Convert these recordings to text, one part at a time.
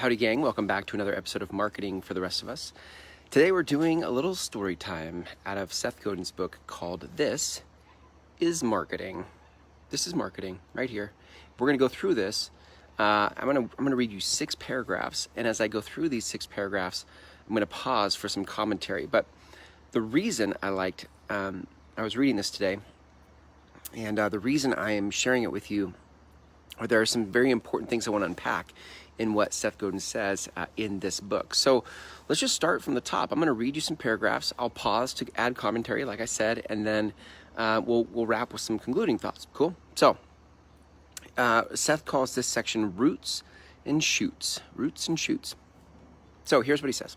Howdy gang, welcome back to another episode of Marketing for the Rest of Us. Today we're doing a little story time out of Seth Godin's book called This is Marketing. This is Marketing, right here. We're going to go through this. I'm going to read you 6 paragraphs, and as I go through these 6 paragraphs, I'm going to pause for some commentary. But the reason I was reading this today, and the reason I am sharing it with you, or there are some very important things I want to unpack in what Seth Godin says in this book. So let's just start from the top. I'm going to read you some paragraphs. I'll pause to add commentary, like I said, and then we'll wrap with some concluding thoughts. Cool? So Seth calls this section Roots and Shoots. Roots and Shoots. So here's what he says.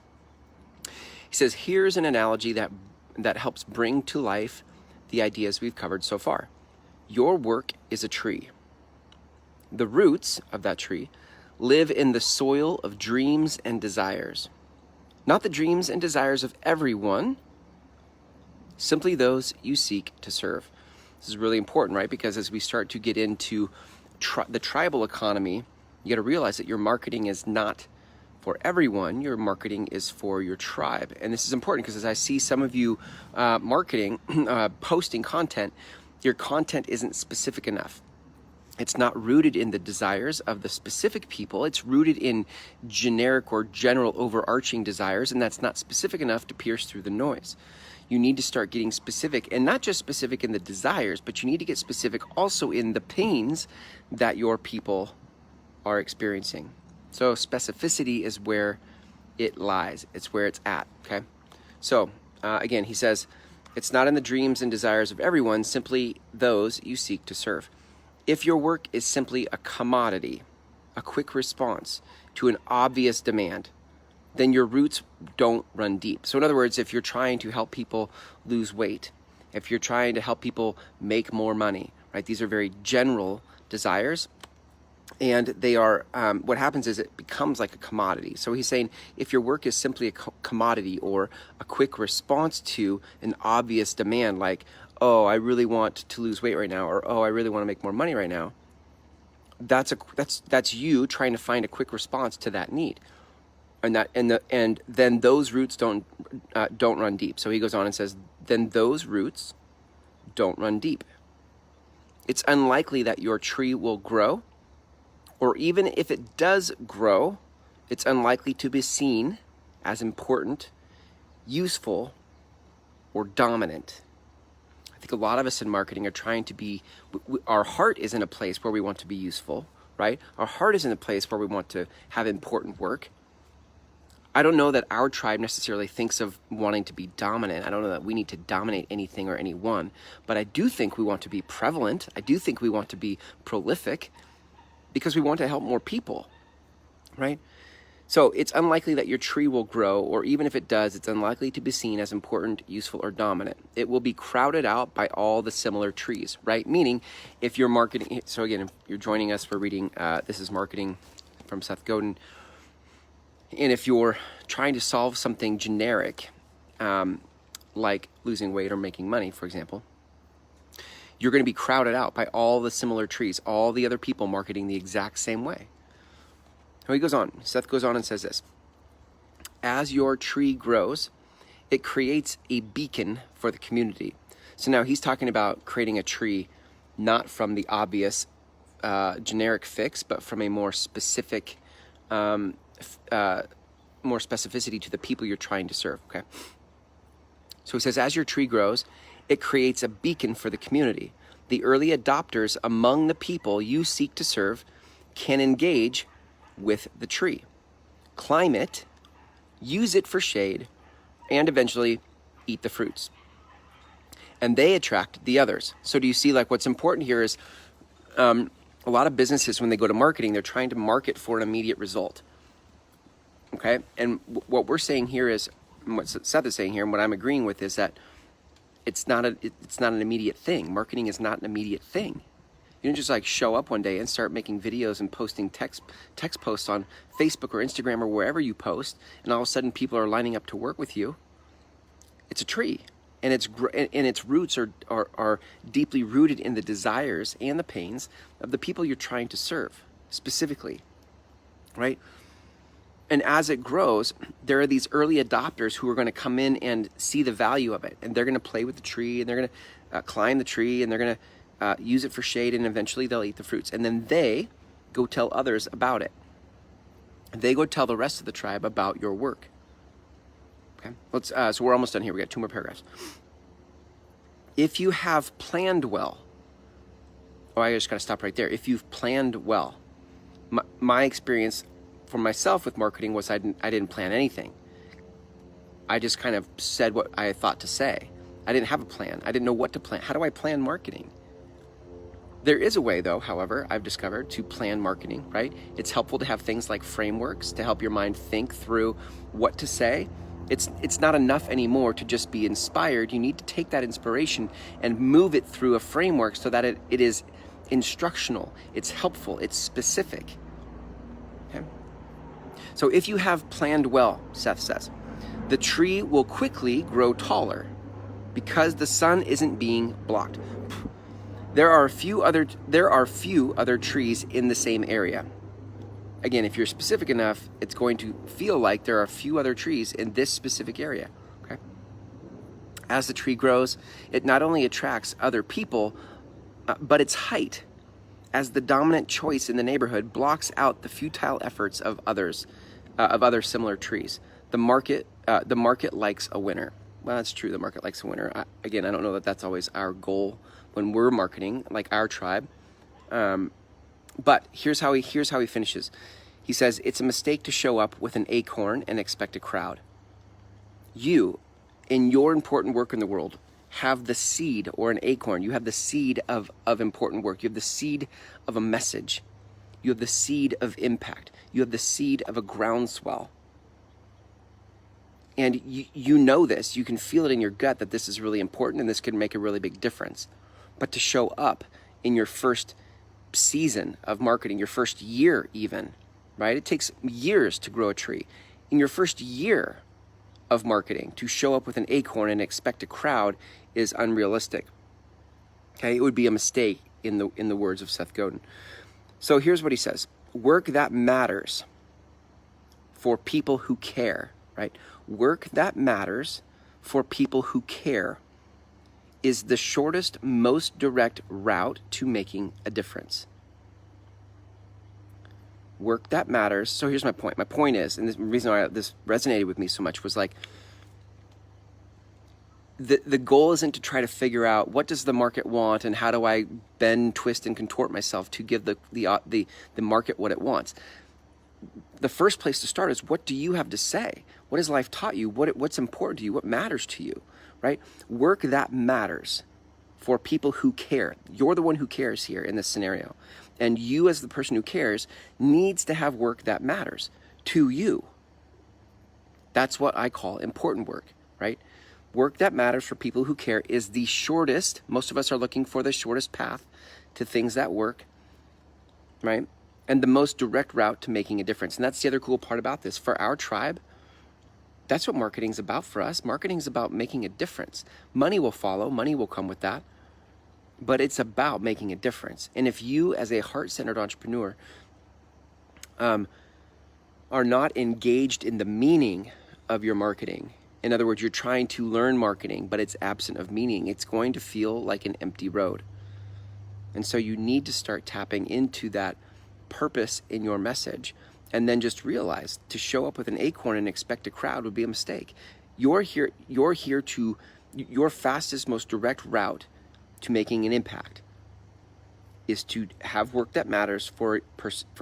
He says, here's an analogy that helps bring to life the ideas we've covered so far. Your work is a tree. The roots of that tree live in the soil of dreams and desires. Not the dreams and desires of everyone, simply those you seek to serve. This is really important, right? Because as we start to get into the tribal economy, you got to realize that your marketing is not for everyone. Your marketing is for your tribe. And this is important because as I see some of you marketing, posting content, your content isn't specific enough. It's not rooted in the desires of the specific people. It's rooted in generic or general overarching desires, and that's not specific enough to pierce through the noise. You need to start getting specific, and not just specific in the desires, but you need to get specific also in the pains that your people are experiencing. So specificity is where it lies. It's where it's at, okay? So again, he says, it's not in the dreams and desires of everyone, simply those you seek to serve. If your work is simply a commodity, a quick response to an obvious demand, then your roots don't run deep. So in other words, if you're trying to help people lose weight, if you're trying to help people make more money, right? These are very general desires, and they are, what happens is it becomes like a commodity. So he's saying if your work is simply a commodity or a quick response to an obvious demand, like, oh, I really want to lose weight right now, or oh, I really want to make more money right now, that's you trying to find a quick response to that need, and then those roots don't run deep. So he goes on and says, then those roots don't run deep. It's unlikely that your tree will grow, or even if it does grow, it's unlikely to be seen as important, useful, or dominant. I think a lot of us in marketing are trying to be, our heart is in a place where we want to be useful, right? Our heart is in a place where we want to have important work. I don't know that our tribe necessarily thinks of wanting to be dominant. I don't know that we need to dominate anything or anyone, but I do think we want to be prevalent. I do think we want to be prolific because we want to help more people, right? So it's unlikely that your tree will grow, or even if it does, it's unlikely to be seen as important, useful, or dominant. It will be crowded out by all the similar trees, right? Meaning, if you're marketing, so again, if you're joining us, we're reading This is Marketing from Seth Godin. And if you're trying to solve something generic, like losing weight or making money, for example, you're going to be crowded out by all the similar trees, all the other people marketing the exact same way. So he goes on, Seth goes on and says this, as your tree grows, it creates a beacon for the community. So now he's talking about creating a tree, not from the obvious generic fix, but from a more specific, more specificity to the people you're trying to serve, okay? So he says, as your tree grows, it creates a beacon for the community. The early adopters among the people you seek to serve can engage with the tree, climb it, use it for shade, and eventually eat the fruits. And they attract the others. So do you see, like, what's important here is a lot of businesses, when they go to marketing, they're trying to market for an immediate result. Okay? And what we're saying here is, and what Seth is saying here, and what I'm agreeing with, is that it's not an immediate thing. Marketing is not an immediate thing. You don't just like show up one day and start making videos and posting text posts on Facebook or Instagram or wherever you post, and all of a sudden people are lining up to work with you. It's a tree, and its roots are deeply rooted in the desires and the pains of the people you're trying to serve specifically, right? And as it grows, there are these early adopters who are going to come in and see the value of it. And they're going to play with the tree, and they're going to climb the tree, and they're going to use it for shade, and eventually they'll eat the fruits. And then they go tell others about it. They go tell the rest of the tribe about your work. Okay, so we're almost done here. We got 2 more paragraphs. If you have planned well, I just got to stop right there. If you've planned well, my experience for myself with marketing was I didn't plan anything. I just kind of said what I thought to say. I didn't have a plan. I didn't know what to plan. How do I plan marketing? There is a way, though, however, I've discovered, to plan marketing, right? It's helpful to have things like frameworks to help your mind think through what to say. It's not enough anymore to just be inspired. You need to take that inspiration and move it through a framework so that it is instructional, it's helpful, it's specific. Okay? So if you have planned well, Seth says, the tree will quickly grow taller because the sun isn't being blocked. There are few other trees in the same area. Again, if you're specific enough, it's going to feel like there are few other trees in this specific area. Okay? As the tree grows, it not only attracts other people, but its height, as the dominant choice in the neighborhood, blocks out the futile efforts of other similar trees. The market likes a winner. Well, that's true. The market likes a winner. I don't know that that's always our goal when we're marketing, like our tribe. But here's how he finishes. He says, it's a mistake to show up with an acorn and expect a crowd. You, in your important work in the world, have the seed, or an acorn. You have the seed of important work. You have the seed of a message. You have the seed of impact. You have the seed of a groundswell. And you know this. You can feel it in your gut that this is really important and this could make a really big difference. But to show up in your first season of marketing, your first year even, right? It takes years to grow a tree. In your first year of marketing, to show up with an acorn and expect a crowd is unrealistic. Okay, it would be a mistake in the words of Seth Godin. So here's what he says: work that matters for people who care, right? Work that matters for people who care is the shortest, most direct route to making a difference. Work that matters. So here's my point. My point is, and the reason why this resonated with me so much was like, the goal isn't to try to figure out what does the market want and how do I bend, twist, and contort myself to give the market what it wants. The first place to start is, what do you have to say? What has life taught you? What's important to you? What matters to you, right? Work that matters for people who care. You're the one who cares here in this scenario. And you, as the person who cares, needs to have work that matters to you. That's what I call important work, right? Work that matters for people who care is the shortest. Most of us are looking for the shortest path to things that work, right? And the most direct route to making a difference. And that's the other cool part about this. For our tribe, that's what marketing's about for us. Marketing's about making a difference. Money will follow. Money will come with that. But it's about making a difference. And if you, as a heart-centered entrepreneur, are not engaged in the meaning of your marketing, in other words, you're trying to learn marketing, but it's absent of meaning, it's going to feel like an empty road. And so you need to start tapping into that purpose in your message, and then just realize to show up with an acorn and expect a crowd would be a mistake. You're here to, your fastest, most direct route to making an impact is to have work that matters for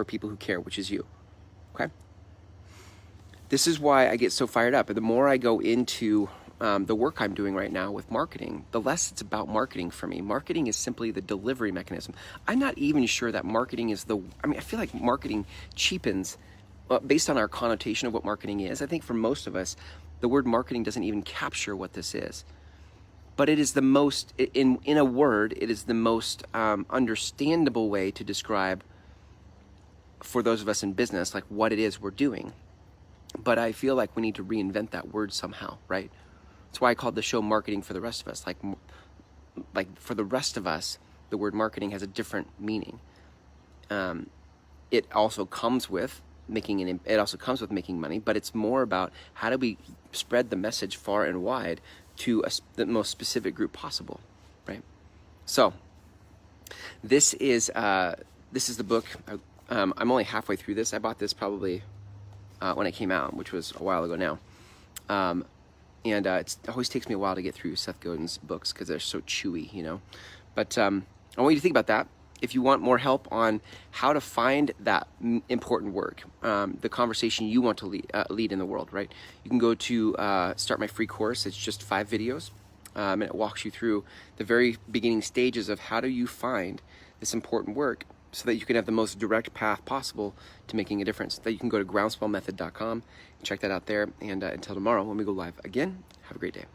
people who care, which is you. Okay? This is why I get so fired up. And the more I go into the work I'm doing right now with marketing, the less it's about marketing for me. Marketing is simply the delivery mechanism. I'm not even sure that marketing is I feel like marketing cheapens based on our connotation of what marketing is. I think for most of us, the word marketing doesn't even capture what this is. But it is the most, in a word, it is the most understandable way to describe, for those of us in business, like what it is we're doing. But I feel like we need to reinvent that word somehow, right? That's why I called the show Marketing for the Rest of Us. Like for the rest of us, the word marketing has a different meaning. It also comes with it also comes with making money, but it's more about how do we spread the message far and wide to the most specific group possible, right? So this is the book. I'm only halfway through this. I bought this probably when it came out, which was a while ago now. And it always takes me a while to get through Seth Godin's books because they're so chewy, you know. But I want you to think about that. If you want more help on how to find that important work, the conversation you want to lead in the world, right? You can go to start my free course. It's just 5 videos, and it walks you through the very beginning stages of how do you find this important work so that you can have the most direct path possible to making a difference. That you can go to groundswellmethod.com and check that out there. And until tomorrow when we go live again, have a great day.